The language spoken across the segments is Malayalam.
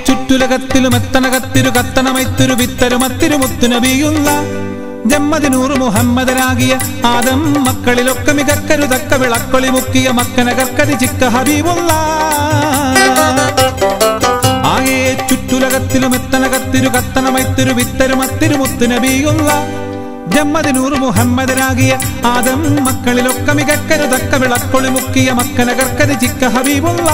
ചുറ്റുലകത്തിലും എത്തനകത്തിരു കത്തനമൈത്തിരു വിത്തരുമത്തിരു മുത്തുനബിയുള്ള ജമ്മദിനൂറ് മുഹമ്മദനാകിയ ആദം മക്കളിലൊക്കെ മികക്കരുതക്ക വിളക്കൊളി മുക്കിയ മക്കനകർക്കതി ചിക്ക ഹബീബുള്ള ആകെ ചുറ്റുലകത്തിലും എത്തനകത്തിരു കത്തനമൈത്തിരു വിത്തരുമത്തിരു മുത്തുനബിയുള്ള ജമ്മദിനൂറ് മുഹമ്മദനാകിയ ആദം മക്കളിലൊക്കെ മികക്കരുതക്ക വിളക്കൊളി മുക്കിയ മക്കനകർക്കതി ചിക്ക ഹബീബുള്ള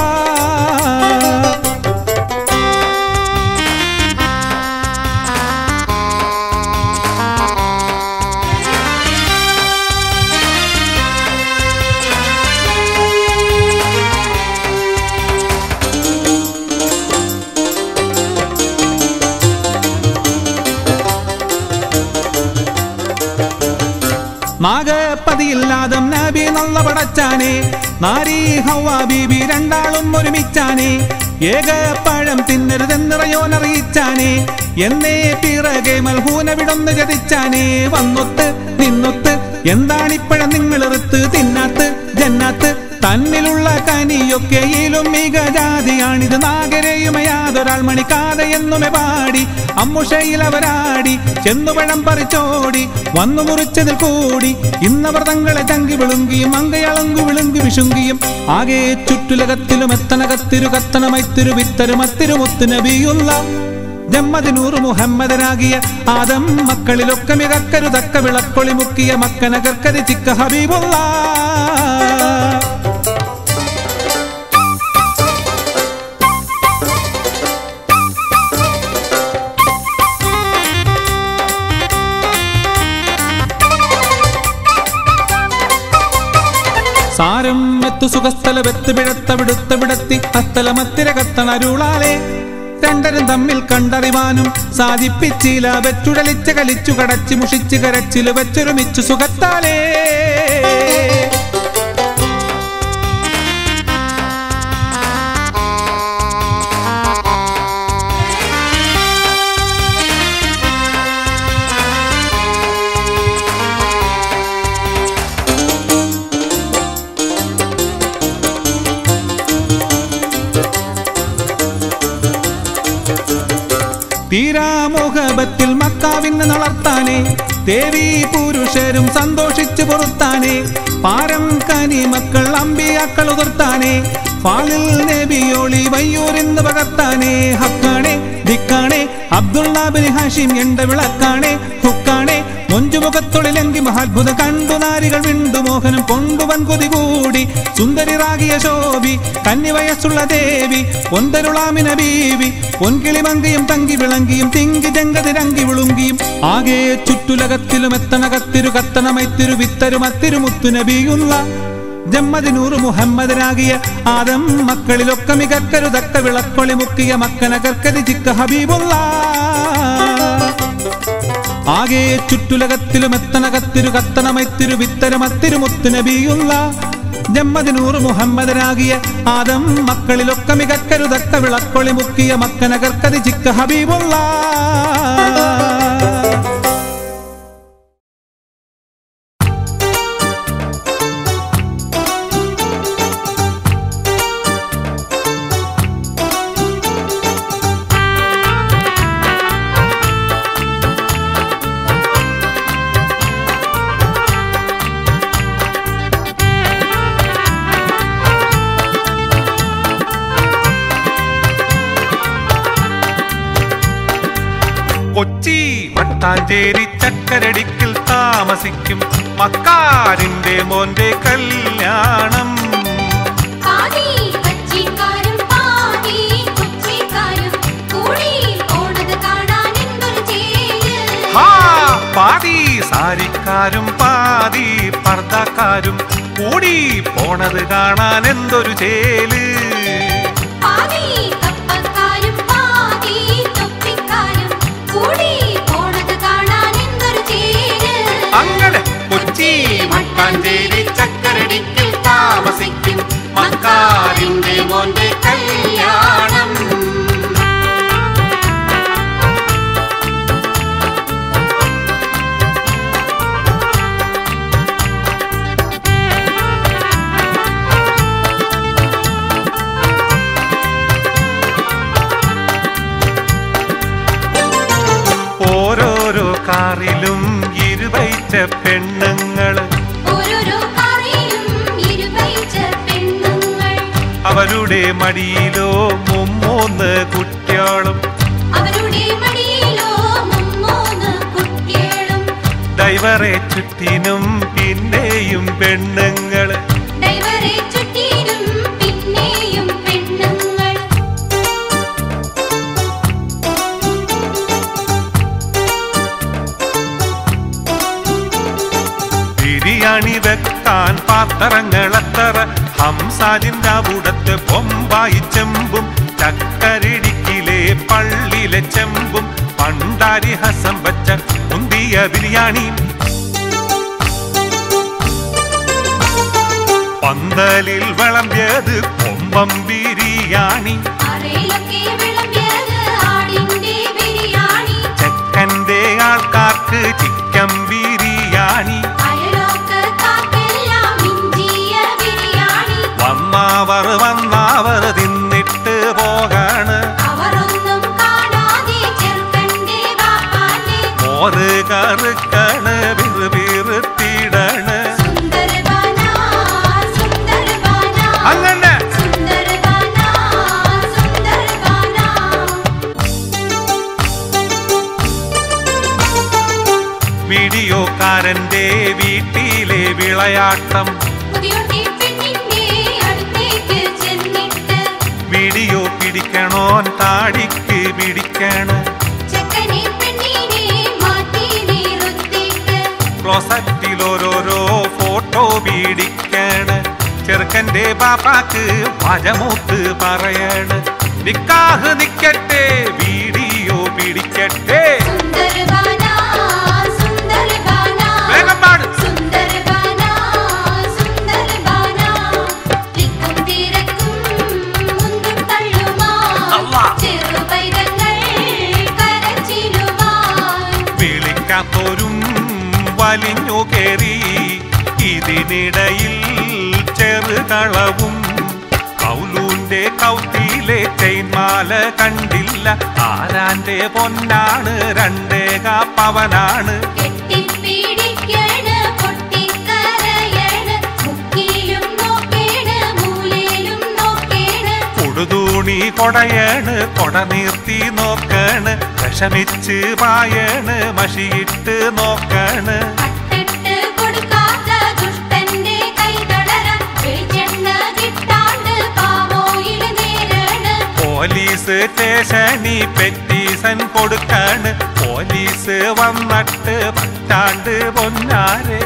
നാഗപ്പതിയില്ലാതും നബി നല്ല പടച്ചാനെ നാരി ഹവ്വ ബീബി രണ്ടാളും ഒരുമിച്ചാനെ ഏകപ്പഴം തിന്നരുതെന്നിറയോനറിയിച്ചാനെ എന്നേ പിറകെ മൽഹൂന വിടൊന്ന് ചതിച്ചാനെ വന്നൊത്ത് നിന്നൊത്ത് എന്താണിപ്പഴം നിങ്ങളെറുത്ത് തിന്നാത്ത് ജന്നാത്ത് തന്നിലുള്ള കനിയൊക്കെയിലും മികജാതിയാണിത് നാഗരയുമയാതൊരാൾ മണിക്കാതെയെന്നുമെ പാടി അമ്മുഷയിലവരാടി ചെന്നുപഴം പറിച്ചോടി വന്നു മുറിച്ചതിൽ കൂടി ഇന്നവർ തങ്ങളെ ചങ്കി വിളുങ്കിയും അങ്കയളങ്കു വിളുങ്കി വിശുങ്കിയും ആകെ ചുറ്റുലകത്തിലും എത്തനകത്തിരു കത്തനമൈത്തിരു വിത്തരുമത്തിരു മുത്തുനബിയുള്ള ജമ്മദിനൂറ് മുഹമ്മദനാകിയ ആദം മക്കളിലൊക്കെ മികക്കരുതക്ക വിളക്കൊളി മുക്കിയ മക്കനകർക്കതി ചിക്ക ഹബീബുള്ള സാരം മെത്തു സുഖസ്ഥല വെത്ത് പിഴത്ത വിടുത്ത വിടത്തി അസ്ഥലമത്തിര കത്തണരുളാലെ രണ്ടരും തമ്മിൽ കണ്ടറിവാനും സാധിപ്പിച്ചില്ല വെച്ചുടലിച്ച് കളിച്ചു കടച്ചു മുഷിച്ച് കരച്ചില് വെച്ചൊരുമിച്ചു സുഖത്താലേ തീരാമോഹബത്തിൽ മക്കാവിന്ന് നടത്താനേ ദേവി പുരുഷരും സന്തോഷിച്ചു പുറത്താനേ പാരം കനി മക്കൾ അമ്പിയാക്കൾ ഉതിർത്താനേ ഫാലിൽ നബിയോളി വയ്യൂരിന്ന് പകർത്താനേ ഹക്കാണേ ദിക്കാണേ അബ്ദുള്ള ബിൻ ഹാഷിം എണ്ട വിളക്കാണേ ഹുക്കാണേ മൊഞ്ചുമുഖത്തൊളിലെങ്കി മഹാത്ഭുത കണ്ടു നാരികൾ വിണ്ടു മോഹനം കൊണ്ടുവൻ കൊതി കൂടി സുന്ദരിറാകിയ ശോഭി കന്നിവയസ്സുള്ള ദേവി പൊന്തരുളാമിന ബീവി പൊൻകിളിമങ്കിയും തങ്കി വിളങ്കിയും തിങ്കി ജങ്കതിരങ്കി വിളുങ്കിയും ആകെ ചുറ്റുലകത്തിലും എത്തനകത്തിരു കത്തനമൈത്തിരു വിത്തരുമത്തിരു മുത്തുനബിയുള്ള ജമ്മദിനൂറ് മുഹമ്മദനാകിയ ആദം മക്കളിലൊക്കെ മികക്കരുതക്ക വിളക്കൊളി മുക്കിയ മക്കനകർക്കതി ചിക്ക ഹബീബുള്ള ആകെ ചുറ്റുലകത്തിലും എത്തനകത്തിരു കത്തനമൈത്തിരു വിത്തരമത്തിരു മുത്തുനബിയുള്ള ജമ്മദിനൂറ് മുഹമ്മദനാകിയ ആദം മക്കളിലൊക്കെ മികക്കരുതക്ക വിളക്കൊളി മുക്കിയ മക്കനകർക്കതി ചിക്ക ഹബീബുള്ള കൊച്ചി മട്ടാഞ്ചേരി ചക്കരടിക്കിൽ താമസിക്കും മക്കാരിന്റെ മോന്റെ കല്യാണം പാതി സാരിക്കാരും പാതി പർദ്ദക്കാരും കൂടി പോണത് കാണാൻ എന്തൊരു ചേല് അങ്ങനെ കൊച്ചി മട്ടാഞ്ചേരി ചക്കരടിക്കിൽ താമസിക്കും മക്കാരിന്റെ മോന്റെ കല്യാണം കാറിലും ഇരുവയിച്ച പെണ്ണുങ്ങള് അവരുടെ മടിയിലോ മുമ്മൂന്ന് കുട്ടികളും ഡൈവറെ ചുറ്റിനും പിന്നെയും പെണ്ണുങ്ങള് ബിരിയാണി വെക്കാൻ പാത്രങ്ങളെത്തറ ഹംസാജിന്റെ അവിടത്തെ ബൊമ്പായി ചെമ്പും ചക്കരിടിക്കിലെ പള്ളിയിലെ ചെമ്പും പണ്ടാരി ഹസം വച്ച മുന്തിയ ബിരിയാണി പന്തലിൽ വിളമ്പിയത് കൊമ്പം ബിരിയാണി ചെക്കന്റെ ആൾക്കാർക്ക് ചിക്കൻ ബിരിയാണി വന്നവർ തിന്നിട്ട് പോകാണ് മോറ് കറുക്കണ് വിറുവിറുത്തിടണ് അങ്ങനെ വീഡിയോക്കാരന്റെ വീട്ടിലെ വിളയാട്ടം വീഡിയോ പിടിക്കണോൻ താടിക്ക് പിടിക്കണ് ക്ലോസറ്റിൽ ഓരോരോ ഫോട്ടോ പിടിക്കണ് ചെറുക്കന്റെ ബാപ്പാക്ക് മജമൂത്ത് പറയണ് നിക്കാഹ് നിക്കട്ടെ വീഡിയോ പിടിക്കട്ടെ വേഗം പാട് വിളിക്കാത്തോരും വലിഞ്ഞു കേറി ഇതിനിടയിൽ ചെറുകളവും കൗലൂന്റെ കൗത്തിയിലെ ചെയിൻമാല കണ്ടില്ല ആരാന്റെ പൊന്നാണ് രണ്ടേക പവനാണ് കൊടുതൂണി കൊടയണ് കൊട നീർത്തി നോക്കണ് വിഷമിച്ച് പായണ് മഷിയിട്ട് നോക്കണ് പോലീസ് സ്റ്റേഷനി പെറ്റീഷൻ കൊടുക്കാണ് പോലീസ് വന്നിട്ട് പറ്റാണ്ട് പൊന്നാരെ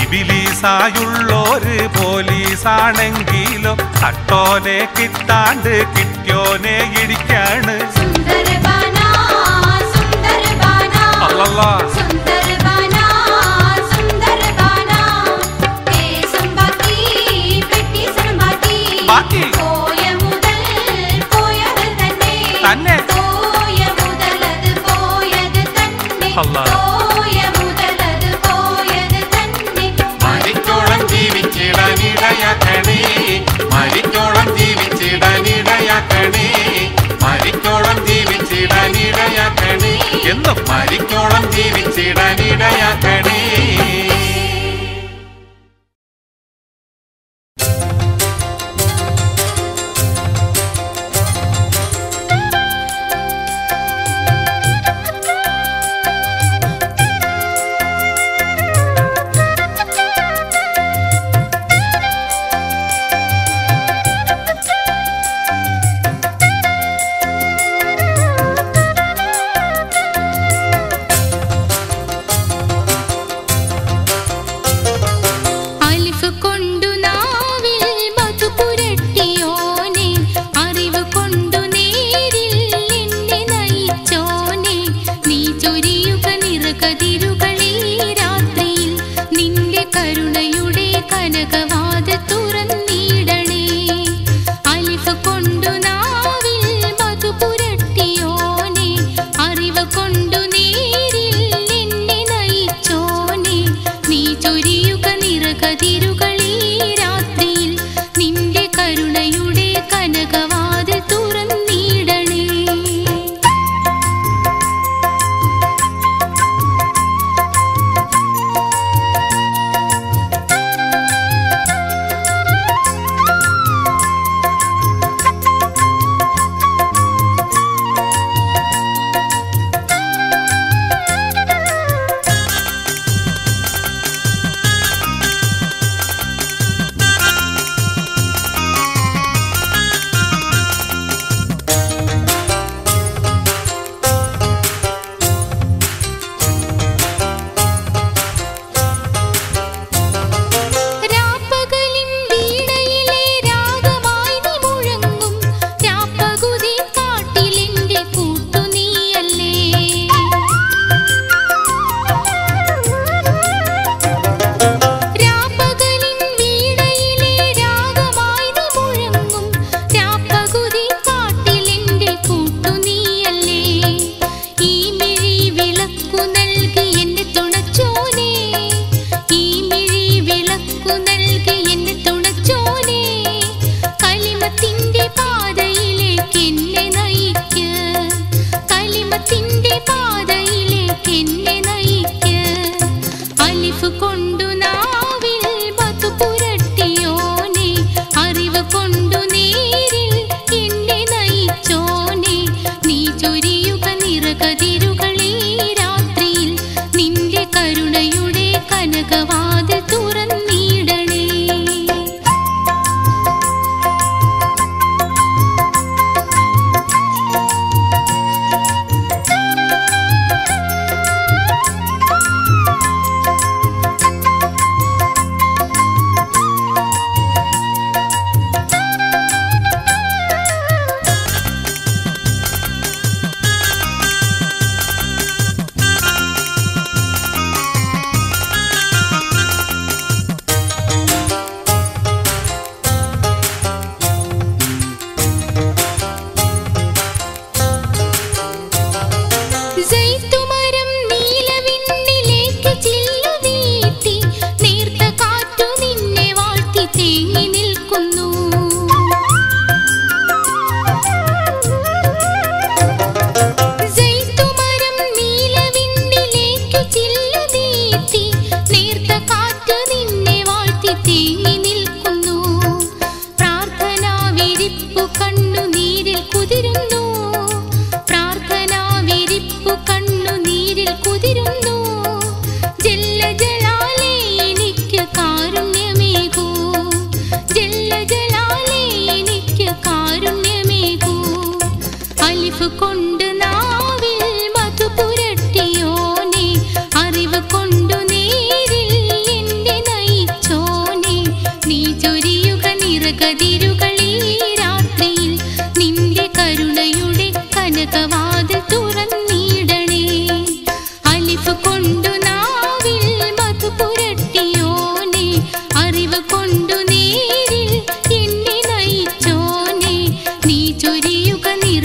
ഇബിലീസായുള്ളോര് പോലീസാണെങ്കിലോ തട്ടോനെ കിട്ടാണ്ട് കിട്ടിയോനെ ഇടിക്കാണ് അല്ലല്ലാ ബാക്കി തന്നെ അല്ലാ മരിക്കോളം ജീവിച്ചിടാനിടയാക്കണേ മരിക്കോളം ജീവിച്ചിടാനിടയാക്കണേ മരിക്കോളം ജീവിച്ചിടാനിടയാക്കണേ എന്നും മരിക്കോളം ജീവിച്ചിടാനിടയാക്കണേ കതിരുകളീ രാത്രിയിൽ നിന്റെ കരുണയുടെ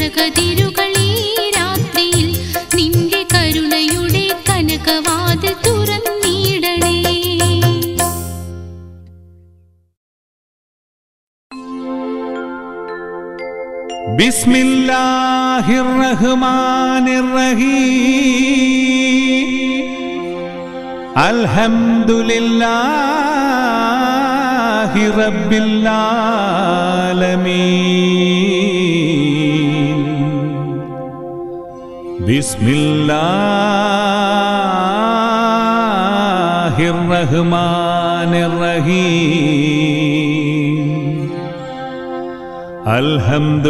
സ്നേഹകതിരുകൾ ഈ രാത്രിയിൽ നിന്റെ കരുണയുടെ കനകവാതിൽ തുറന്നിടണേ. ബിസ്മില്ലാഹിർ റഹ്മാനിർ റഹീം. അൽഹംദുലില്ലാഹി റബ്ബിൽ ആലമീൻ. ബിസ്മില്ലാഹിർ റഹ്മാനിർ റഹീം. അൽഹംദുലില്ലാഹി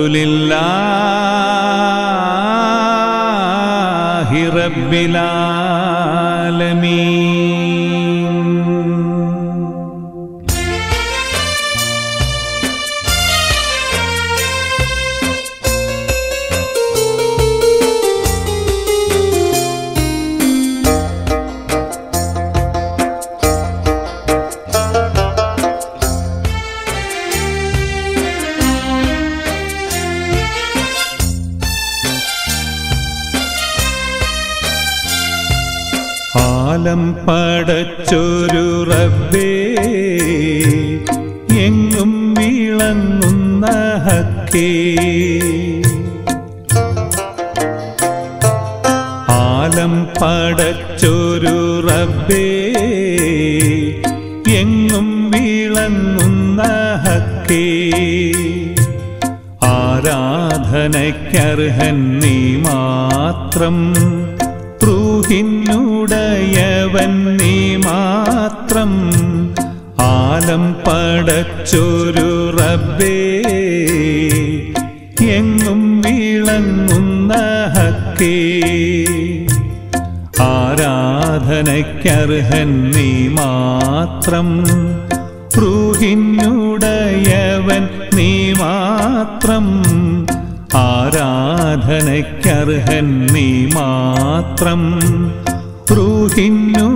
റബ്ബിൽ ആലമീൻ. ആലം പടച്ചൊരു റബ്ബേ, എങ്ങും വിളങ്ങുന്ന ഹക്കേ. ആലം പടച്ചൊരു റബ്ബേ, എങ്ങും വിളങ്ങുന്ന ഹക്കേ. ആരാധനയ്ക്കർഹൻ നീ മാത്രം, റൂഹിനുടയവൻ നീ മാത്രം. ആലം പടച്ചൊരു റബ്ബേ, എങ്ങും വിളങ്ങുന്ന ഹക്കേ. ആരാധനയ്ക്കർഹൻ നീ മാത്രം, റൂഹിനുടയവൻ നീ മാത്രം. ആരാധനയ്ക്കർഹൻ നീ മാത്രം, റൂഹിനുടയവൻ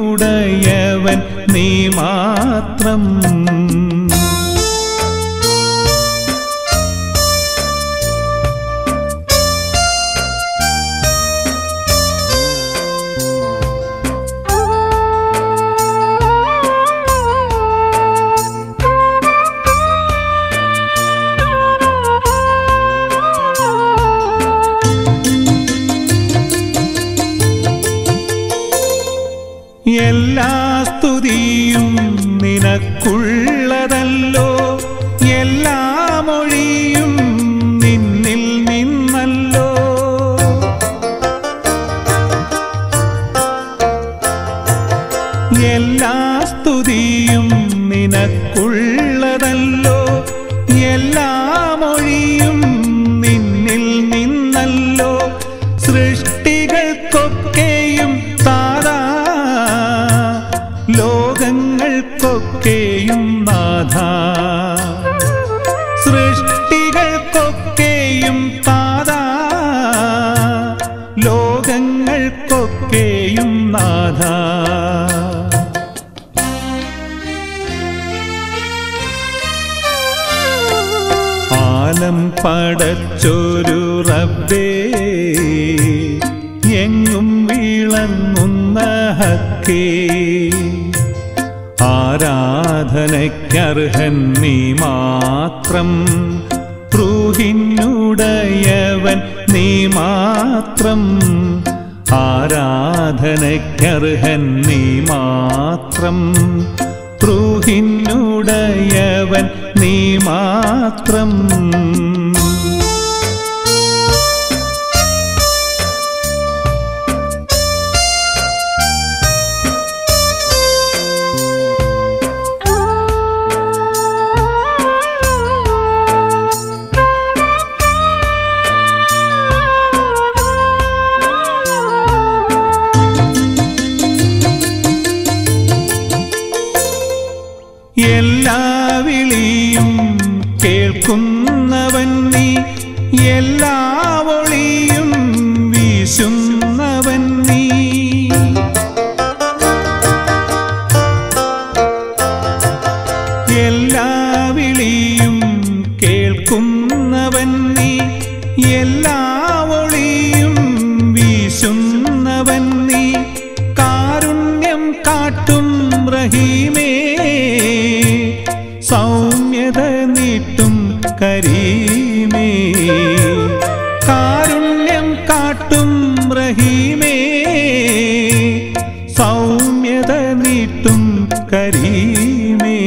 നീ മാത്രം. എല്ലാ സ്തുതിയും നിനക്കുള്ളതല്ലോ, എല്ലാ മൊഴിയും നിന്നിൽ നിന്നല്ലോ. എല്ലാ സ്തുതിയും നിനക്കുള്ളതല്ലോ, എല്ലാ മൊഴിയും നിന്നിൽ നിന്നല്ലോ. സൃഷ്ടികൾക്കൊക്കെയും താരാ, ലോകങ്ങൾക്കൊക്കെയും നാഥ. സൃഷ്ടികൾക്കൊക്കെയും താരാ, ലോകങ്ങൾക്കൊക്കെയും നാഥ. ആലം പടച്ചൊരു റബ്ബേ, എങ്ങും വിളങ്ങുന്ന ഹക്കേ. ആരാധനയ്ക്കർഹൻ നീ മാത്രം, റൂഹിനുടയവൻ നീ മാത്രം. ആരാധനയ്ക്കർഹൻ നീ മാത്രം, റൂഹിനുടയവൻ നീ മാത്രം. എല്ലാ വിളിയും കേൾക്കുന്നവൻ നീ, എല്ലാ ഒളിയും വീശുന്നവൻ നീ. എല്ലാ വിളിയും കേൾക്കുന്നവൻ നീ, എല്ലാ കരീമേ കാരുണ്യം കാട്ടും റഹീമേ സൗമ്യത നീട്ടും കരീമേ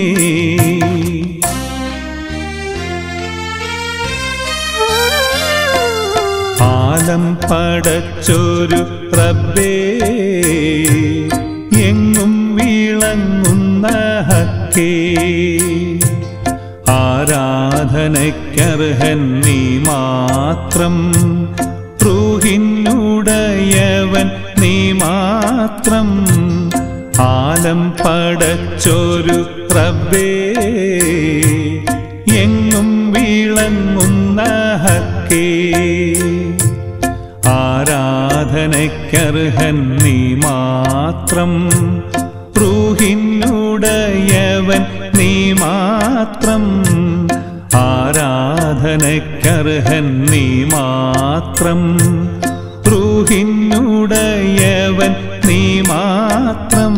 ആലം പടച്ചൊരു റബ്ബേ എങ്ങും വിളങ്ങുന്ന ഹക്കേ ആരാധനയ്ക്കർഹൻ നീ മാത്രം റൂഹിനുടയവൻ നീ മാത്രം ആലം പടച്ചൊരു റബ്ബേ എങ്ങും വിളങ്ങുന്ന ഹക്കേ ആരാധനയ്ക്കർഹൻ നീ മാത്രം റൂഹിനുടയവൻ നീ മാത്രം ആരാധനയ്ക്കർഹൻ നീ മാത്രം റൂഹിനുടയവൻ നീ മാത്രം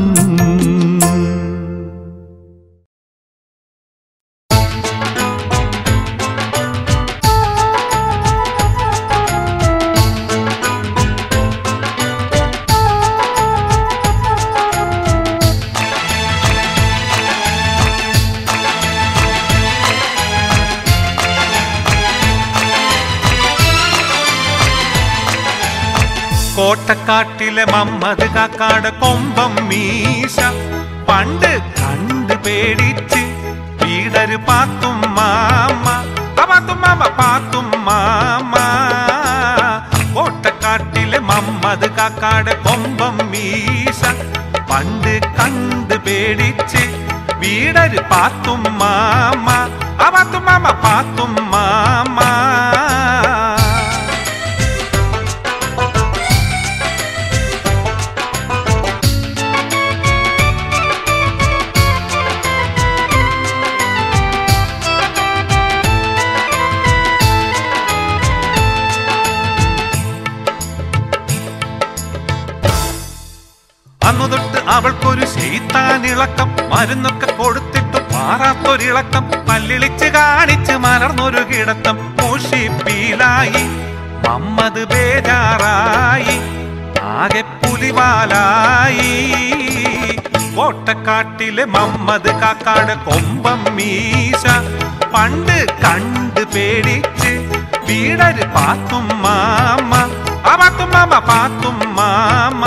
കോട്ടക്കാട്ടിലെ മമ്മദ് കാക്കാട് കൊമ്പം മീശ പണ്ട് കണ്ട് പേടിച്ച് വീടര് പാത്തും മാമ പാത്തും മാമ കോട്ടക്കാട്ടിലെ മമ്മദ് കാക്കാട് കൊമ്പം മീശ പണ്ട് കണ്ട് പേടിച്ച് വീടര് പാത്തും മാമ പാത്തും മാമ അന്നു തൊട്ട് അവൾക്കൊരു ശൈത്താനിളക്കം മരുന്നൊക്കെ കൊടുത്തിട്ടു മാറാത്തൊരിളക്കം പല്ലിളിച്ച് കാണിച്ച് മലർന്നൊരു കിടത്തം മുഷിപ്പീലായി മമ്മദ് ബേജാറായി ആകെ പുലിവാലായി കോട്ടക്കാട്ടിലെ മമ്മദ് കാക്കാട് കൊമ്പം മീശ പണ്ട് കണ്ട് പേടിച്ച് വീടര് പാത്തും മാമ പാത്തും മാമ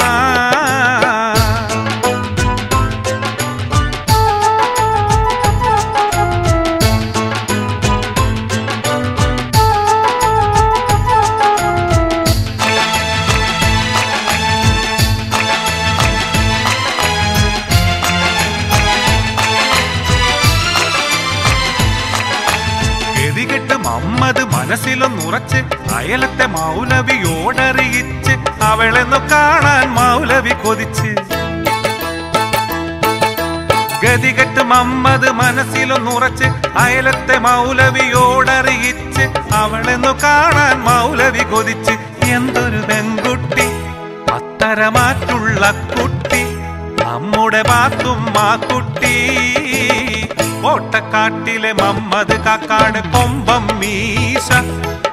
മമ്മദ് മനസ്സിലൊന്നുറച്ച് അയലത്തെ മൗലവിയോടറിയിച്ച് അവളെന്നു കാണാൻ മൗലവി കൊതിച്ച് ഗതികെട്ട് മമ്മദ് മനസ്സിലൊന്നുറച്ച് അയലത്തെ മൗലവിയോടറിയിച്ച് അവളെന്നു കാണാൻ മൗലവി കൊതിച്ച് എന്തൊരു പെൺകുട്ടി അത്തരമാറ്റുള്ള കുട്ടി നമ്മുടെ പാത്തും ആ കുട്ടി കോട്ടക്കാട്ടിലെ മമ്മദ് കാക്കാട് കൊമ്പം മീശ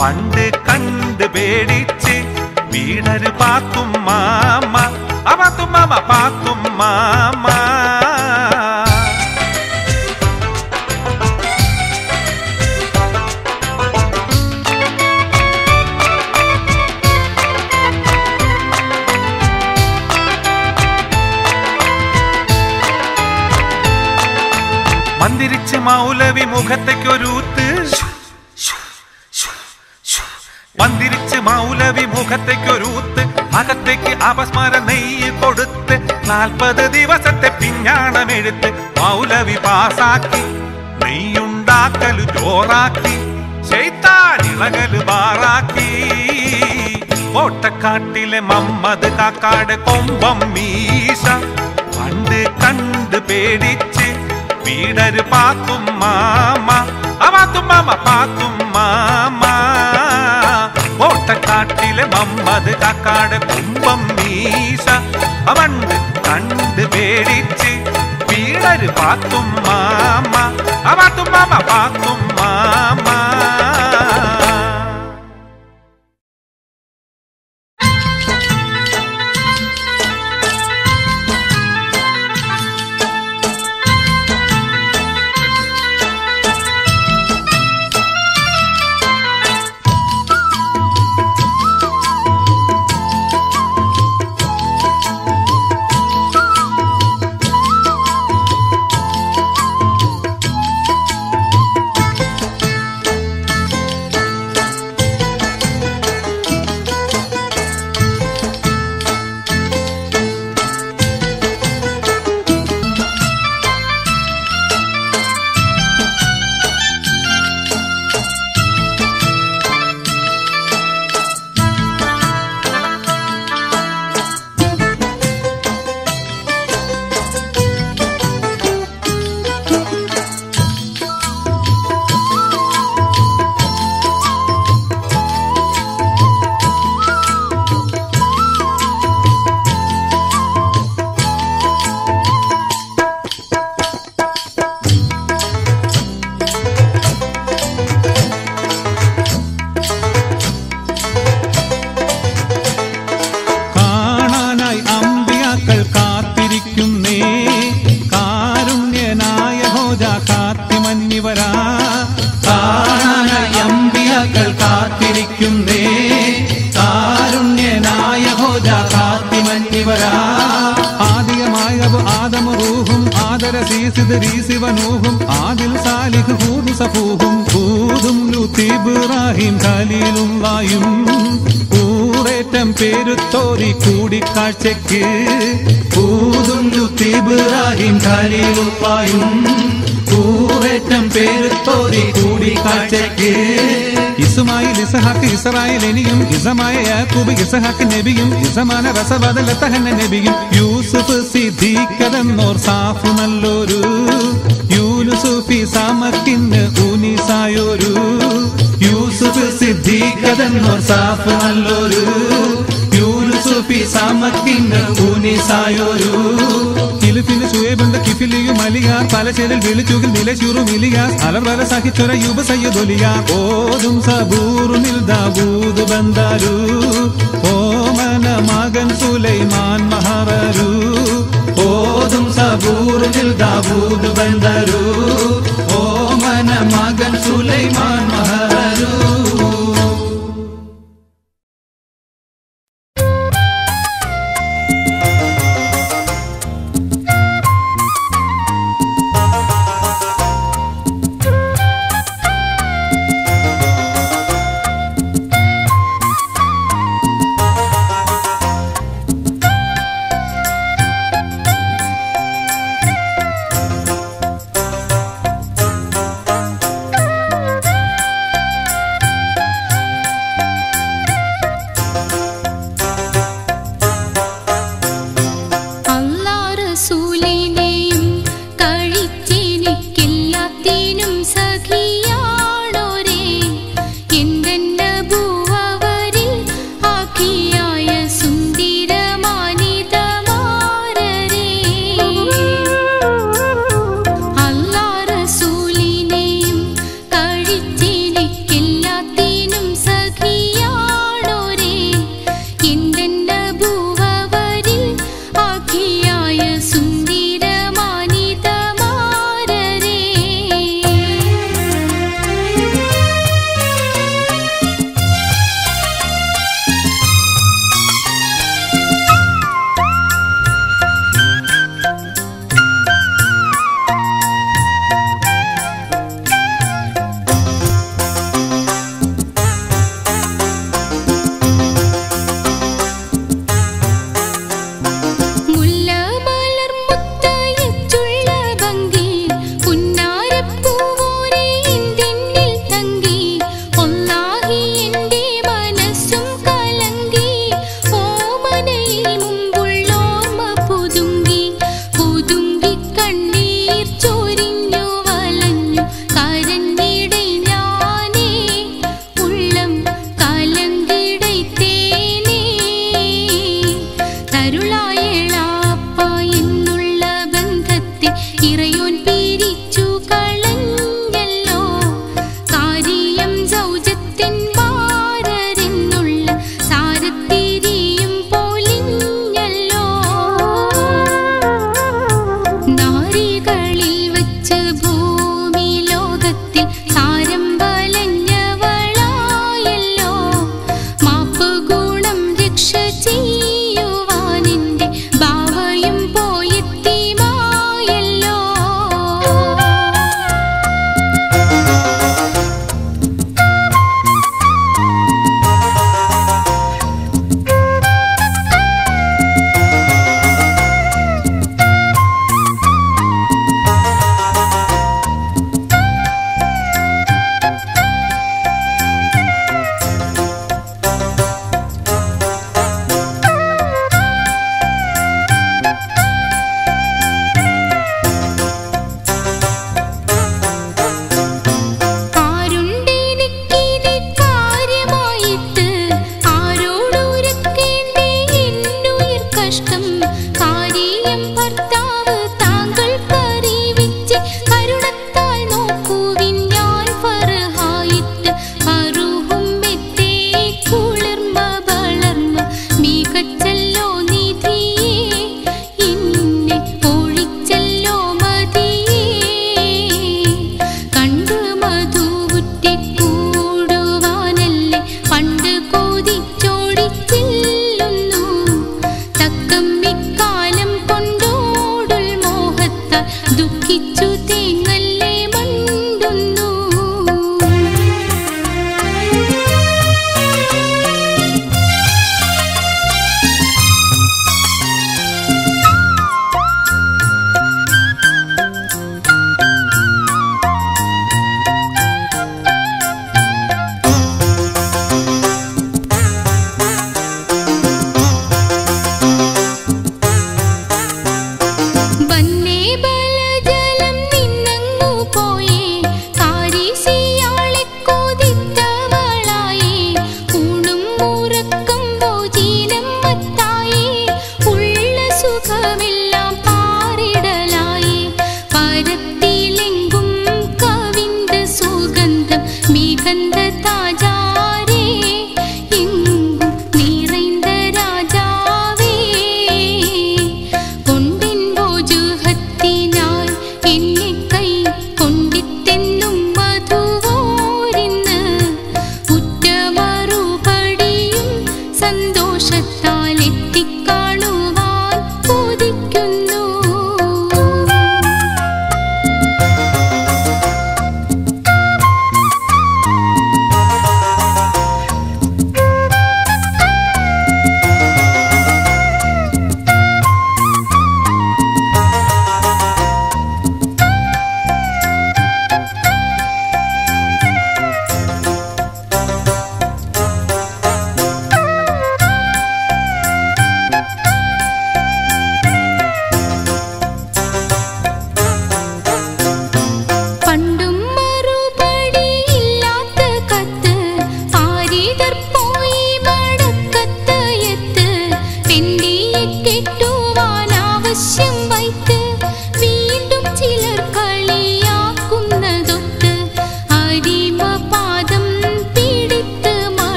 പണ്ട് കണ്ട് പേടിച്ച് വീടര് പാത്തും മാമ പാത്തും മാമ മന്ദിരിച്ച് മൗലവി മുഖത്തേക്കൊരൂത്ത് മന്ദിരിച്ച് മൗലവി മുഖത്തേക്കൊരൂത്ത് അകത്തേക്ക് അപസ്മര നെയ്യ് കൊടുത്ത് 40 ദിവസത്തെ പിഞ്ഞാണമെടുത്ത് മൗലവി പാസാക്കി നെയ്യുണ്ടാക്കലു ജോറാക്കി ശൈത്താനിളകല് ബാറാക്കി കോട്ടക്കാട്ടിലെ മമ്മദ് കാക്കാട് കൊമ്പം മീശ പണ്ട് കണ്ട് പേടിച്ച് വീടര് പാത്തും മാമ പാത്തും മാമ കോട്ടക്കാട്ടിലെ മമ്മദ് കാക്കാട് കൊമ്പം മീശ പണ്ട് കണ്ട് പേടിച്ച് വീടര് പാത്തും മാമ പാത്തും മാമ ഇദ്രീസ് വനൂഹും ആദിൽ സാലിഹ് ഹൂദ് സഫൂഹും ഹൂദും ലൂത്ത് ഇബ്രാഹിം ഖലീലുള്ളായും കൂറേറ്റം പേരുത്തോരി കൂടിക്കാഴ്ചയ്ക്ക് ഹൂദും ലൂത്ത് ഇബ്രാഹിം ഖലീലുള്ളായും കൂറേറ്റം പേരുത്തോരി കൂടിക്കാഴ്ചയ്ക്ക് ഇസ്മായിൽ ഇസ്ഹാക്ക് ഇസ്രായേൽ എനിയും ഇസമായ യാക്കൂബ് ഇസ്ഹാക്ക് നബിയും ഇസമാന റസബദല തഹന്ന നബിയും യൂസുഫ് സിദ്ദീഖെന്നോർ സാഫു നല്ലൊരു യൂനുസുഫി സമക്കിന്ന് ഊനിസായൊരു യൂസുഫ് സിദ്ദീഖെന്നോർ സാഫു നല്ലൊരു യൂനുസുഫി സമക്കിന്ന് ഊനിസായൊരു കിലിഫിന് ശുയേബുണ്ട് കിഫിലിയും അലിയാർ പലചേരിൽ വിളിച്ചുകിൽ നിലശൂറും ഇലിയാസ് അലർവല സഹിച്ചൊര യുബ സയ്യിദുലിയാർ ഓതും സബൂറുനിൽ ദാവൂദ് ബന്ദാരു ഓമന മകൻ സുലൈമാൻ മഹറരു ഓതും സബൂറുനിൽ ദാവൂദ് ബന്ദാരു